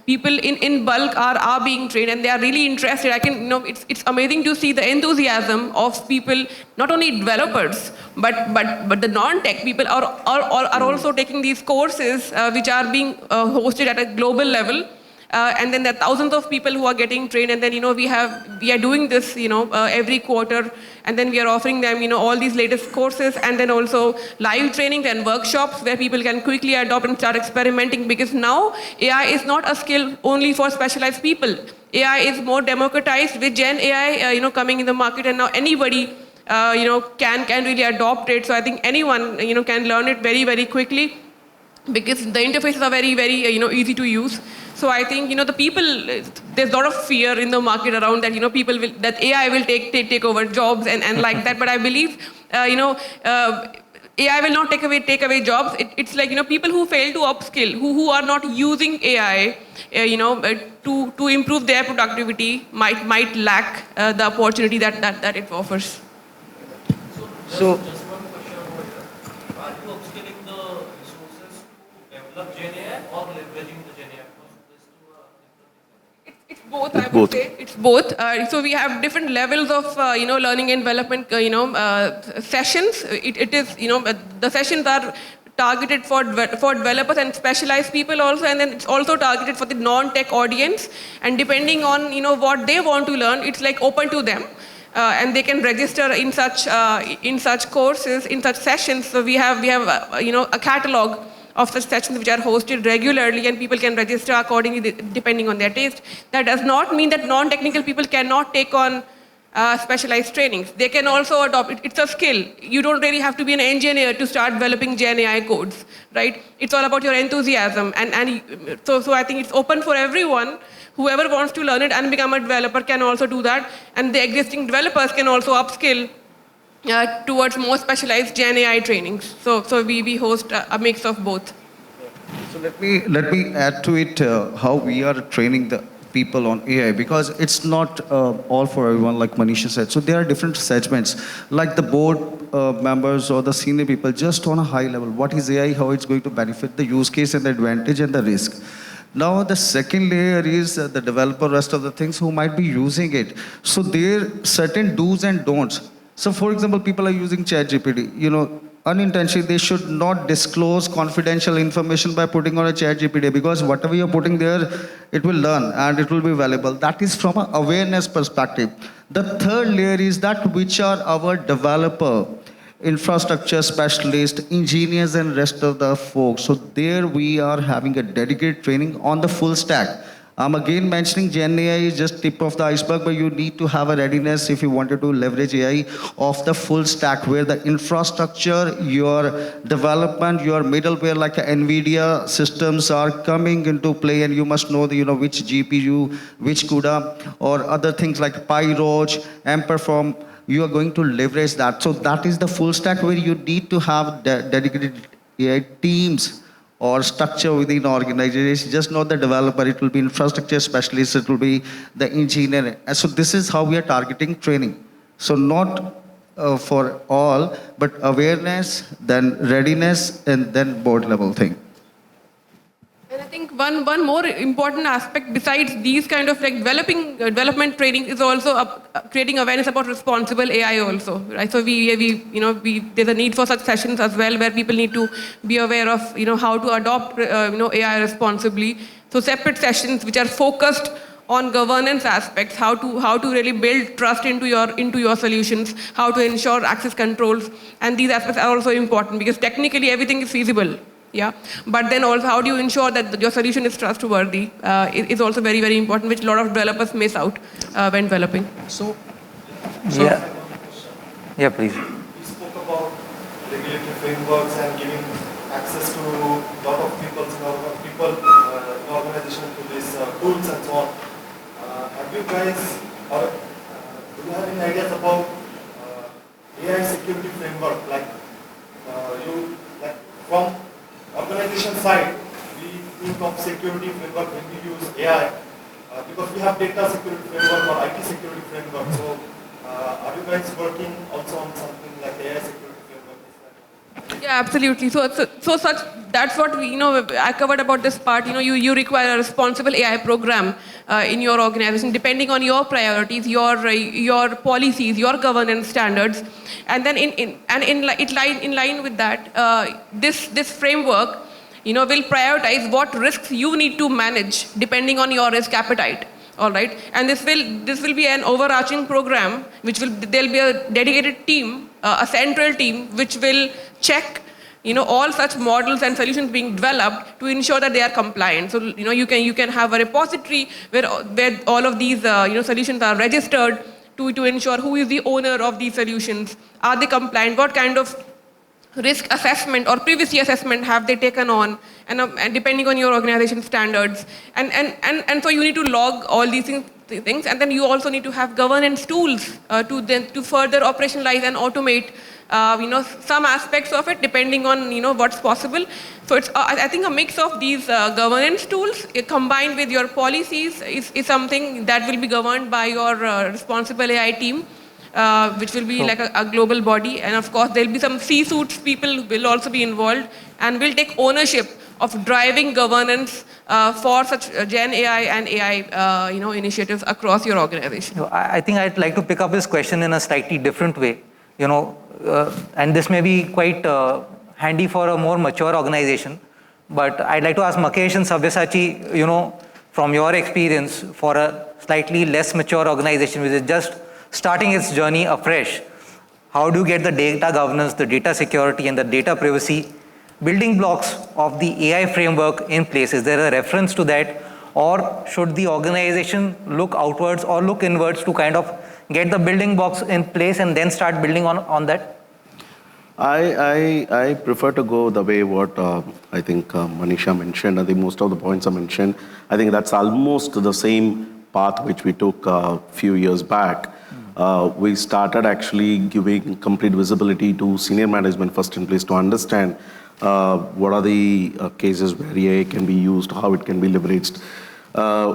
people in bulk are being trained and they are really interested. It's amazing to see the enthusiasm of people, not only developers, but the non-tech people are also taking these courses, which are being hosted at a global level. And then there are thousands of people who are getting trained, and then we are doing this every quarter, and then we are offering them all these latest courses, and then also live trainings and workshops where people can quickly adopt and start experimenting, because now AI is not a skill only for specialized people. AI is more democratized with Gen AI coming in the market, and now anybody can really adopt it. So I think anyone can learn it very, very quickly, because the interfaces are very, very easy to use. So I think the people, there's a lot of fear in the market around that people will, that AI will take over jobs and like that. But I believe AI will not take away jobs. It's like people who fail to upskill, who are not using AI to improve their productivity might lack the opportunity that it offers. So Just one question over here. Are you upskilling the resources to develop Gen AI or leveraging the Gen AI? Because these two are different things. It's both, I would say. It's both. So we have different levels of, learning and development, sessions. It is, the sessions are targeted for developers and specialized people also, and then it's also targeted for the non-tech audience. And depending on, what they want to learn, it's like open to them. And they can register in such courses, in such sessions. So we have a catalog of such sessions which are hosted regularly, and people can register accordingly depending on their taste. That does not mean that non-technical people cannot take on specialized trainings. They can also adopt it. It's a skill. You don't really have to be an engineer to start developing Gen AI codes, right? It's all about your enthusiasm. So I think it's open for everyone. Whoever wants to learn it and become a developer can also do that. And the existing developers can also upskill towards more specialized Gen AI trainings. So we host a mix of both. So let me add to it how we are training the people on AI, because it's not all for everyone, like Manisha said. So there are different segments, like the board members or the senior people, just on a high level. What is AI? How it's going to benefit, the use case and the advantage and the risk. Now the second layer is the developer, rest of the things who might be using it. So there are certain do's and don'ts. So for example, people are using ChatGPT. Unintentionally, they should not disclose confidential information by putting on a ChatGPT, because whatever you're putting there, it will learn and it will be valuable. That is from an awareness perspective. The third layer is that which are our developer, infrastructure specialists, engineers, and rest of the folks. So there we are having a dedicated training on the full stack. I'm again mentioning Gen AI is just tip of the iceberg, but you need to have a readiness if you wanted to leverage AI of the full stack, where the infrastructure, your development, your middleware like NVIDIA systems are coming into play, and you must know which GPU, which CUDA, or other things like PyRoach, Amperform. You are going to leverage that. So that is the full stack, where you need to have dedicated AI teams or structure within the organization. Just not the developer, it will be infrastructure specialist, it will be the engineer. And so this is how we are targeting training. So not for all, but awareness, then readiness, and then board level thing. And I think one more important aspect besides these kind of like development training is also creating awareness about responsible AI also, right? So there's a need for such sessions as well, where people need to be aware of how to adopt AI responsibly. So separate sessions which are focused on governance aspects, how to really build trust into your solutions, how to ensure access controls, and these aspects are also important, because technically everything is feasible. Yeah, but then also how do you ensure that your solution is trustworthy is also very, very important, which a lot of developers miss out when developing. Yeah, please. You spoke about regulatory frameworks and giving access to a lot of people in organization to these tools and so on. Have you guys, or of security framework when we use AI? Because we have data security framework or IT security framework. So are you guys working also on something like AI security framework? Yeah, absolutely. That's what we, I covered about this part. You require a responsible AI program in your organization, depending on your priorities, your policies, your governance standards, and then in line with that, this framework, will prioritize what risks you need to manage depending on your risk appetite. All right, and this will be an overarching program, there'll be a dedicated team, a central team, which will check, all such models and solutions being developed to ensure that they are compliant. So, you can have a repository where all of these, solutions are registered to ensure who is the owner of these solutions, are they compliant, what kind of risk assessment or privacy assessment have they taken on, and depending on your organization standards, and so you need to log all these things, and then you also need to have governance tools to further operationalize and automate some aspects of it depending on what's possible. So it's I think a mix of these governance tools combined with your policies is something that will be governed by your responsible AI team, which will be like a global body. And of course, there'll be some C-suites people will also be involved and will take ownership of driving governance for such Gen AI and AI initiatives across your organization. I think I'd like to pick up this question in a slightly different way, and this may be quite handy for a more mature organization. But I'd like to ask Mukesh and Sabyasachi, from your experience, for a slightly less mature organization which is just starting its journey afresh, how do you get the data governance, the data security, and the data privacy building blocks of the AI framework in place? Is there a reference to that, or should the organization look outwards or look inwards to kind of get the building blocks in place and then start building on that? I prefer to go the way what I think Manisha mentioned. I think most of the points are mentioned. I think that's almost the same path which we took a few years back. We started actually giving complete visibility to senior management first in place to understand what are the cases where AI can be used, how it can be leveraged.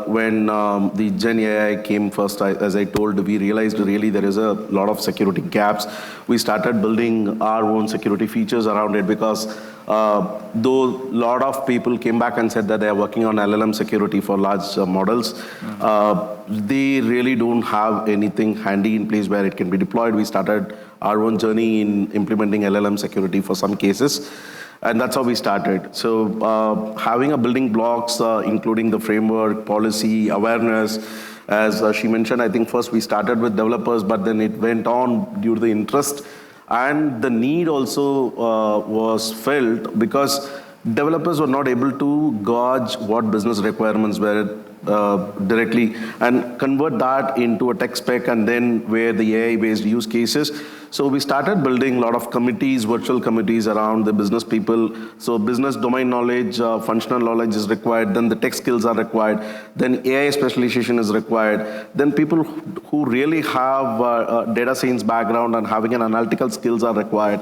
When the Gen AI came first, as I told, we realized really there is a lot of security gaps. We started building our own security features around it because though a lot of people came back and said that they are working on LLM security for large models, they really don't have anything handy in place where it can be deployed. We started our own journey in implementing LLM security for some cases. And that's how we started. So having a building blocks, including the framework, policy, awareness, as she mentioned, I think first we started with developers, but then it went on due to the interest. And the need also was felt because developers were not able to gauge what business requirements were directly and convert that into a tech spec and then where the AI-based use cases. So we started building a lot of committees, virtual committees around the business people. So business domain knowledge, functional knowledge is required, then the tech skills are required, then AI specialization is required, then people who really have data science background and having an analytical skills are required.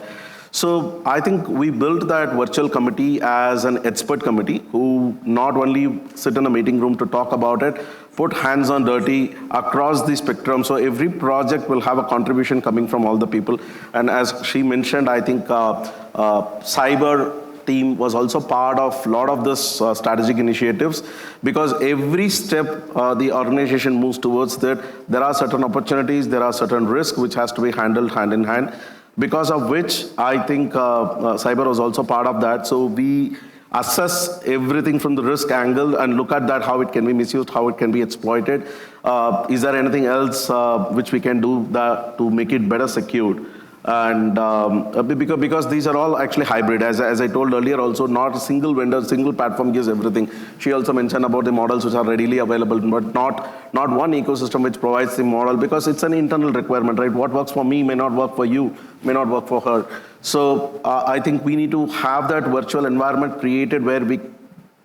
So I think we built that virtual committee as an expert committee who not only sit in a meeting room to talk about it, put hands on dirty across the spectrum. So every project will have a contribution coming from all the people. And as she mentioned, I think cyber team was also part of a lot of this strategic initiatives because every step the organization moves towards that, there are certain opportunities, there are certain risks which has to be handled hand in hand. Because of which I think cyber was also part of that. So we assess everything from the risk angle and look at that, how it can be misused, how it can be exploited. Is there anything else which we can do that to make it better secured? And because these are all actually hybrid, as I told earlier also, not a single vendor, single platform gives everything. She also mentioned about the models which are readily available, but not one ecosystem which provides the model because it's an internal requirement, right? What works for me may not work for you, may not work for her. So I think we need to have that virtual environment created where we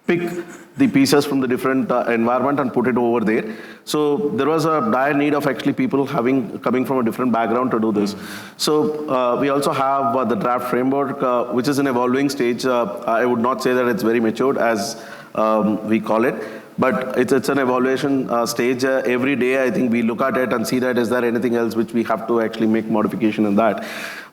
pick the pieces from the different environment and put it over there. So there was a dire need of actually people coming from a different background to do this. So we also have the draft framework, which is an evolving stage. I would not say that it's very matured as we call it, but it's an evaluation stage. Every day, I think we look at it and see that is there anything else which we have to actually make modification in that.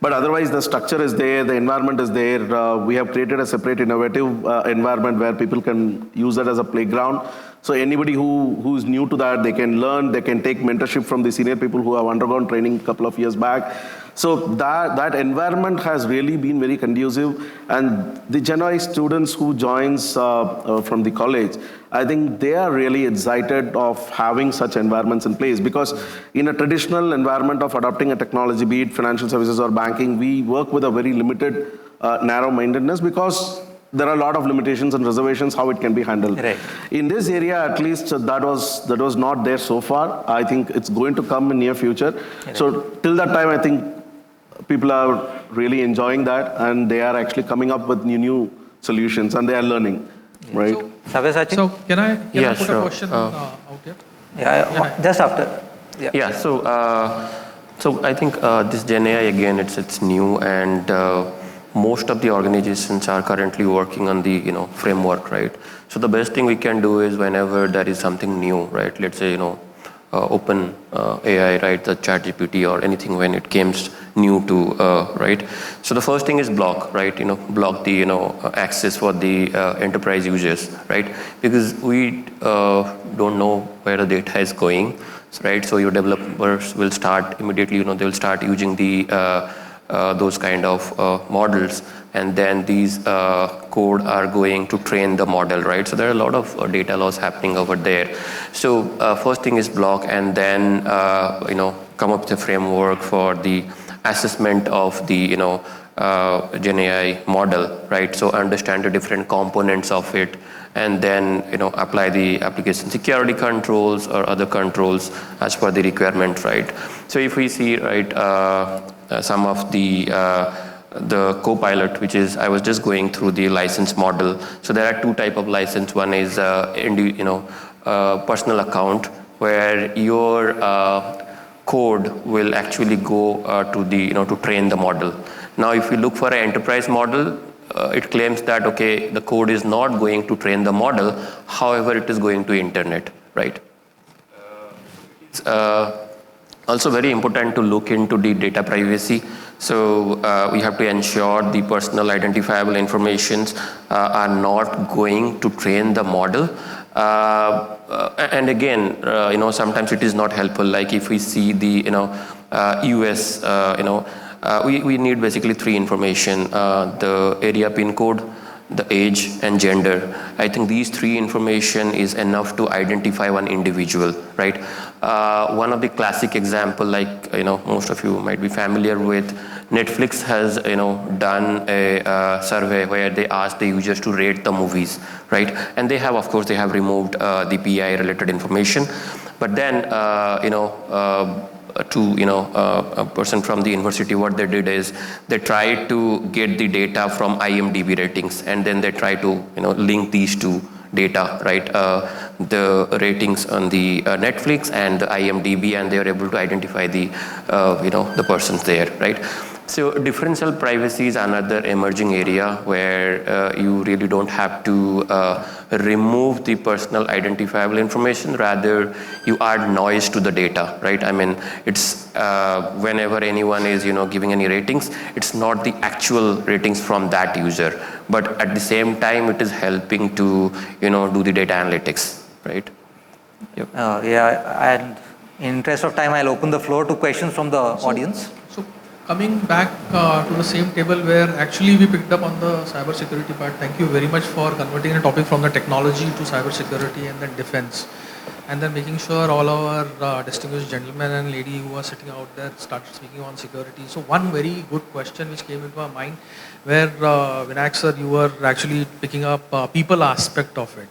But otherwise, the structure is there, the environment is there. We have created a separate innovative environment where people can use that as a playground. So anybody who's new to that, they can learn, they can take mentorship from the senior people who have undergone training a couple of years back. So that environment has really been very conducive, and the Gen Y students who joins from the college, I think they are really excited of having such environments in place, because in a traditional environment of adopting a technology, be it financial services or banking, we work with a very limited narrow-mindedness, because there are a lot of limitations and reservations how it can be handled. Right. In this area, at least that was not there so far. I think it's going to come in near future. Right. So till that time, I think people are really enjoying that, and they are actually coming up with new solutions, and they are learning, right? Sabyasachi? So can I Yeah, put sure. a question out here? Yeah, just after. Yeah. Yeah, so I think this Gen AI, again, it's new, and most of the organizations are currently working on the framework, right? So the best thing we can do is whenever there is something new, right? Let's say open AI, right? The ChatGPT or anything, when it comes new to right. So the first thing is block, right? Block the access for the enterprise users, right? Because we don't know where the data is going, right? So your developers will start immediately, they will start using the those kind of models, and then these code are going to train the model, right? So there are a lot of data loss happening over there. So first thing is block, and then come up with a framework for the assessment of the Gen AI model, right? So understand the different components of it, and then apply the application security controls or other controls as per the requirement, right? So if we see, right, some of the Copilot, which is, I was just going through the license model. So there are two type of license. One is personal account, where your code will actually go to the to train the model. Now, if you look for an enterprise model, it claims that okay, the code is not going to train the model, however, it is going to internet, right? It's also very important to look into the data privacy. So we have to ensure the personal identifiable informations are not going to train the model. And again, sometimes it is not helpful. Like if we see the US, we need basically three information: the area pin code, the age, and gender. I think these three information is enough to identify one individual, right? One of the classic example, like most of you might be familiar with, Netflix has done a survey where they asked the users to rate the movies, right? And they have, of course, they have removed the PI related information, but then a person from the university, what they did is they tried to get the data from IMDb ratings, and then they try to link these two data, right? The ratings on the Netflix and the IMDb, and they are able to identify the the persons there, right? So differential privacy is another emerging area where you really don't have to remove the personal identifiable information. Rather, you add noise to the data, right? I mean, it's whenever anyone is giving any ratings, it's not the actual ratings from that user, but at the same time, it is helping to do the data analytics, right? Yep. Yeah, and in interest of time, I'll open the floor to questions from the audience. So coming back to the same table where actually we picked up on the cybersecurity part, thank you very much for converting a topic from the technology to cybersecurity and then defense, and then making sure all our distinguished gentlemen and lady who are sitting out there start speaking on security. So one very good question which came into our mind, where Vinayak sir, you were actually picking up people aspect of it.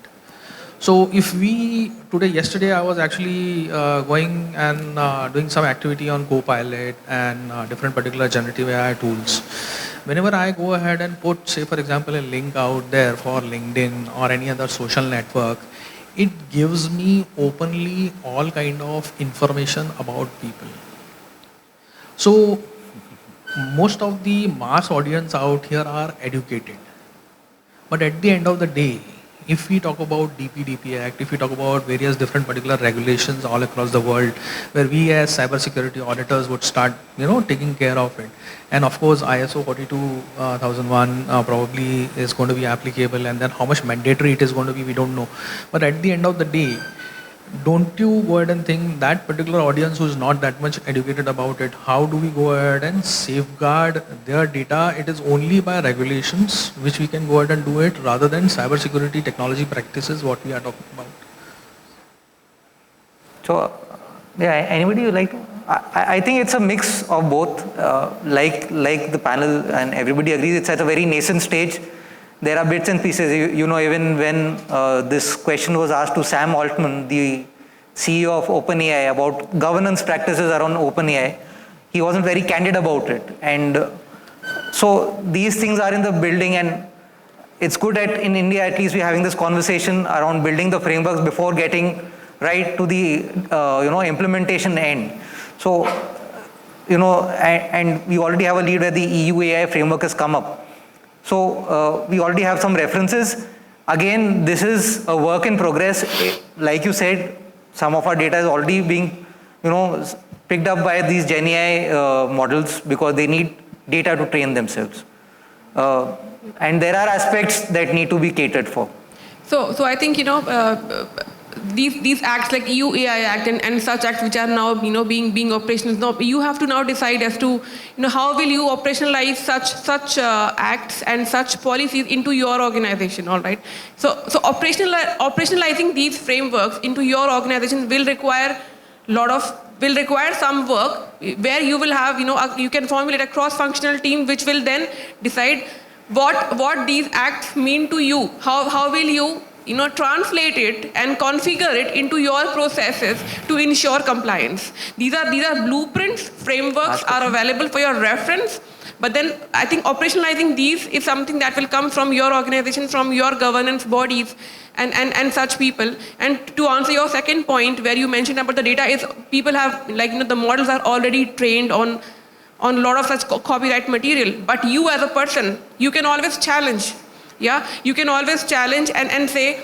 So if yesterday I was actually going and doing some activity on Copilot and different particular generative AI tools. whenever I go ahead and put, say for example, a link out there for LinkedIn or any other social network, it gives me openly all kind of information about people. So most of the mass audience out here are educated. But at the end of the day, if we talk about DPDP Act, if we talk about various different particular regulations all across the world, where we as cybersecurity auditors would start, taking care of it. And of course, ISO 42001 probably is going to be applicable, and then how much mandatory it is going to be, we don't know. But at the end of the day, don't you go ahead and think that particular audience who is not that much educated about it, how do we go ahead and safeguard their data? It is only by regulations which we can go ahead and do it, rather than cybersecurity technology practices what we are talking about. So, yeah, anybody would like to? I think it's a mix of both. Like the panel and everybody agrees, it's at a very nascent stage. There are bits and pieces. Even when this question was asked to Sam Altman, the CEO of OpenAI, about governance practices around OpenAI, he wasn't very candid about it. And so these things are in the building, and it's good that in India at least we're having this conversation around building the frameworks before getting right to the implementation end. So and we already have a lead where the EU AI framework has come up. So we already have some references. Again, this is a work in progress. Like you said, some of our data is already being, picked up by these Gen AI models because they need data to train themselves. And there are aspects that need to be catered for. So I think, these acts like EU AI Act and such acts which are now being operational, now you have to now decide as to how will you operationalize such acts and such policies into your organization. All right, so operationalizing these frameworks into your organization will require some work, where you will have you can formulate a cross-functional team which will then decide what these acts mean to you. How will you translate it and configure it into your processes to ensure compliance. These are blueprints, frameworks are available for your reference, but then I think operationalizing these is something that will come from your organization, from your governance bodies and such people. And to answer your second point where you mentioned about the data, is people have the models are already trained on a lot of such copyright material, but you as a person, you can always challenge. Yeah, you can always challenge and say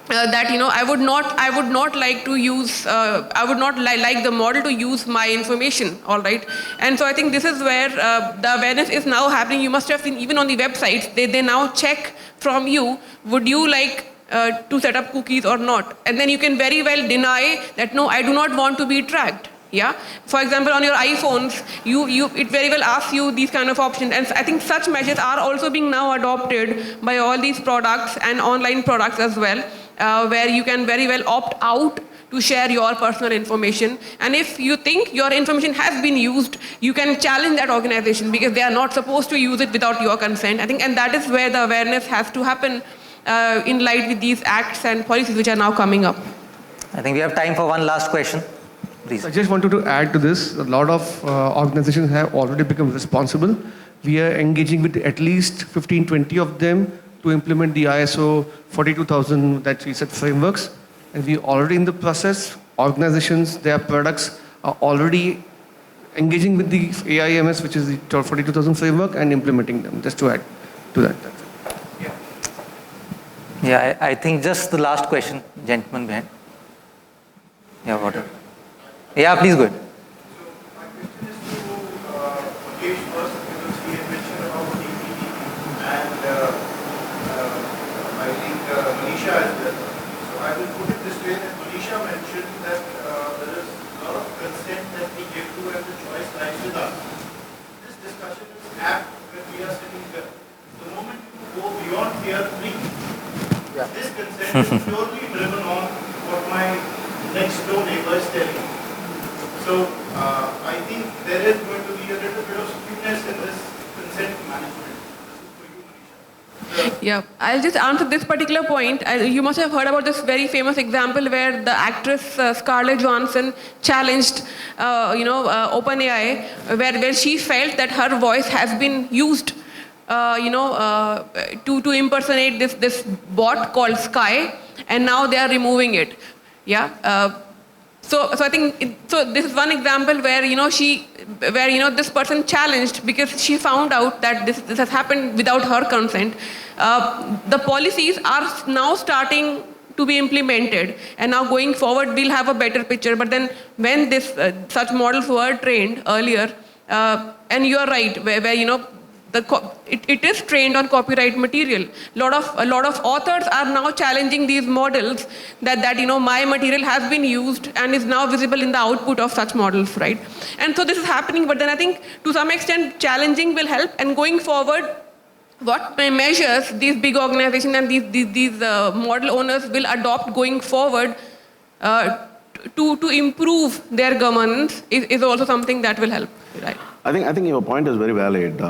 that I would not like to use I would not like the model to use my information. All right, and so I think this is where the awareness is now happening. You must have seen even on the websites they now check from you, would you like to set up cookies or not, and then you can very well deny that no, I do not want to be tracked. Yeah. For example, on your iPhones, it very well asks you these kind of options, and I think such measures are also being now adopted by all these products and online products as well, where you can very well opt out to share your personal information. And if you think your information has been used, you can challenge that organization because they are not supposed to use it without your consent. I think, and that is where the awareness has to happen in light with these acts and policies which are now coming up. I think we have time for one last question. Please. I just wanted to add to this. A lot of organizations have already become responsible. We are engaging with at least 15, 20 of them to implement the ISO 42000 that we said frameworks. And we're already in the process. Organizations, their products are already engaging with the AIMS, which is the 42000 framework, and implementing them. Just to add to that. Yeah, I think just the last question, gentleman behind. Yeah, whatever. Yeah, please go ahead. So my question is to Mukesh first, because he had mentioned about DPD and I think Manisha as well. So I will put it this way, that Manisha mentioned that there is a lot of consent that we give to and the choice lies with us. This discussion is apt when we are sitting here. The moment you go beyond tier 3, this consent is purely driven on what my next door neighbor is telling me. So I think there is going to be a little bit of skewness in this consent management. This is for you, Manisha. Yeah, I'll just answer this particular point. You must have heard about this very famous example where the actress Scarlett Johansson challenged, OpenAI, where she felt that her voice has been used, to impersonate this bot called Sky, and now they are removing it. Yeah. So I think this is one example where this person challenged because she found out that this has happened without her consent. The policies are now starting to be implemented, and now going forward we'll have a better picture. But then when such models were trained earlier, and you are right, where it is trained on copyright material. A lot of authors are now challenging these models that my material has been used and is now visible in the output of such models, right? And so this is happening, but then I think to some extent challenging will help, and going forward, what measures these big organizations and these model owners will adopt going forward to improve their governance is also something that will help, right? I think your point is very valid.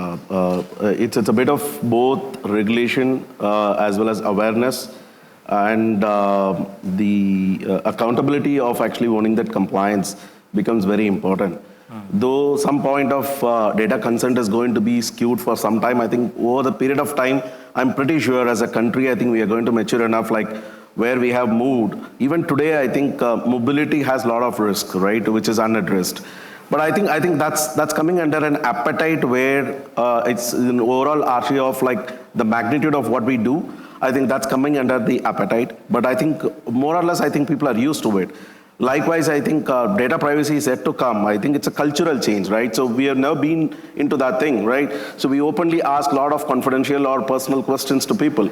It's a bit of both regulation as well as awareness, and the accountability of actually owning that compliance becomes very important. Though some point of data consent is going to be skewed for some time, I think over the period of time, I'm pretty sure as a country, I think we are going to mature enough, like where we have moved. Even today, I think mobility has a lot of risk, right, which is unaddressed. But I think that's coming under an appetite where it's an overall archery of like the magnitude of what we do. I think that's coming under the appetite. But I think more or less, I think people are used to it. Likewise, I think data privacy is yet to come. I think it's a cultural change, right? So we have never been into that thing, right? So we openly ask a lot of confidential or personal questions to people.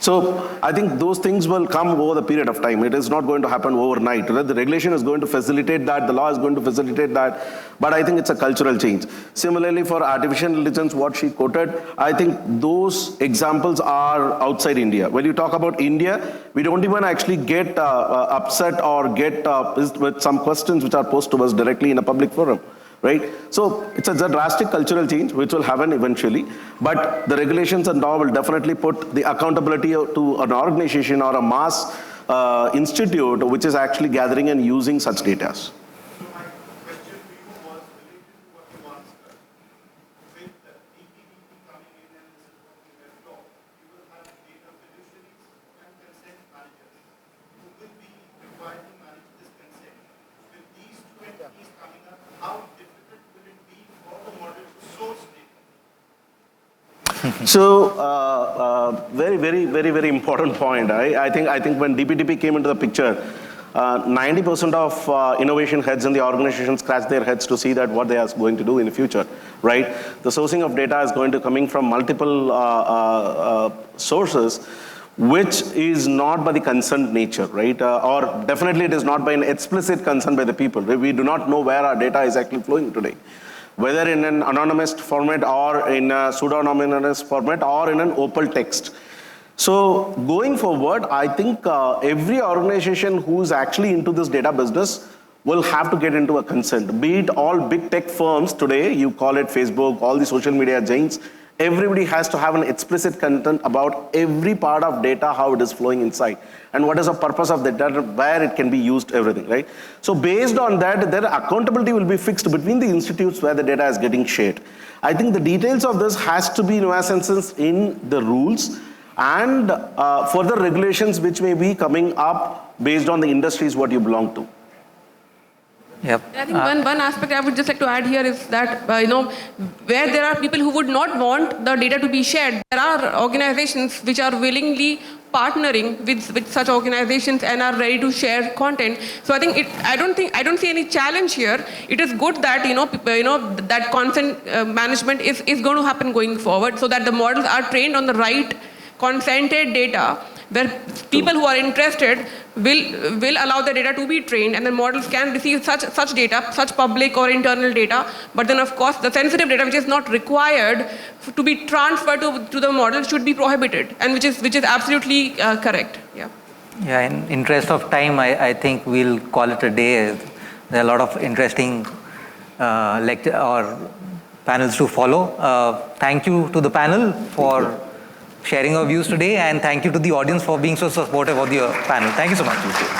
So I think those things will come over the period of time. It is not going to happen overnight. The regulation is going to facilitate that, the law is going to facilitate that, but I think it's a cultural change. Similarly, for artificial intelligence, what she quoted, I think those examples are outside India. When you talk about India, we don't even actually get upset or get with some questions which are posed to us directly in a public forum. Right? So it's a drastic cultural change which will happen eventually, but the regulations and law will definitely put the accountability to an organization or a mass institute which is actually gathering and using such data. So my question to you was related to what you answered. With the DPP coming in and this is what we have talked, you will have data fiduciaries and consent managers who will be required to manage this consent. With these two entities coming up, how difficult will it be for the model to source data? So, very important point. I think when DPDP came into the picture, 90% of innovation heads in the organization scratch their heads to see that what they are going to do in the future, right? The sourcing of data is going to coming from multiple sources, which is not by the consent nature, right? Or definitely it is not by an explicit consent by the people. We do not know where our data is actually flowing today, whether in an anonymous format or in a pseudonymous format or in an open text. So going forward, I think every organization who's actually into this data business will have to get into a consent. Be it all big tech firms today, you call it Facebook, all the social media giants, everybody has to have an explicit content about every part of data, how it is flowing inside, and what is the purpose of the data, where it can be used, everything, right? So based on that, their accountability will be fixed between the institutes where the data is getting shared. I think the details of this has to be in essence in the rules and further regulations which may be coming up based on the industries what you belong to. Yep. I think one aspect I would just like to add here is that, where there are people who would not want the data to be shared, there are organizations which are willingly partnering with such organizations and are ready to share content. So I think I don't see any challenge here. It is good that that consent management is going to happen going forward, so that the models are trained on the right consented data, where people who are interested will allow the data to be trained, and the models can receive such data, such public or internal data. But then of course the sensitive data which is not required to be transferred to the model should be prohibited, and which is absolutely correct. Yeah. Yeah, in interest of time, I think we'll call it a day. There are a lot of interesting lecture or panels to follow. Thank you to the panel for sharing our views today, and thank you to the audience for being so supportive of the panel. Thank you so much.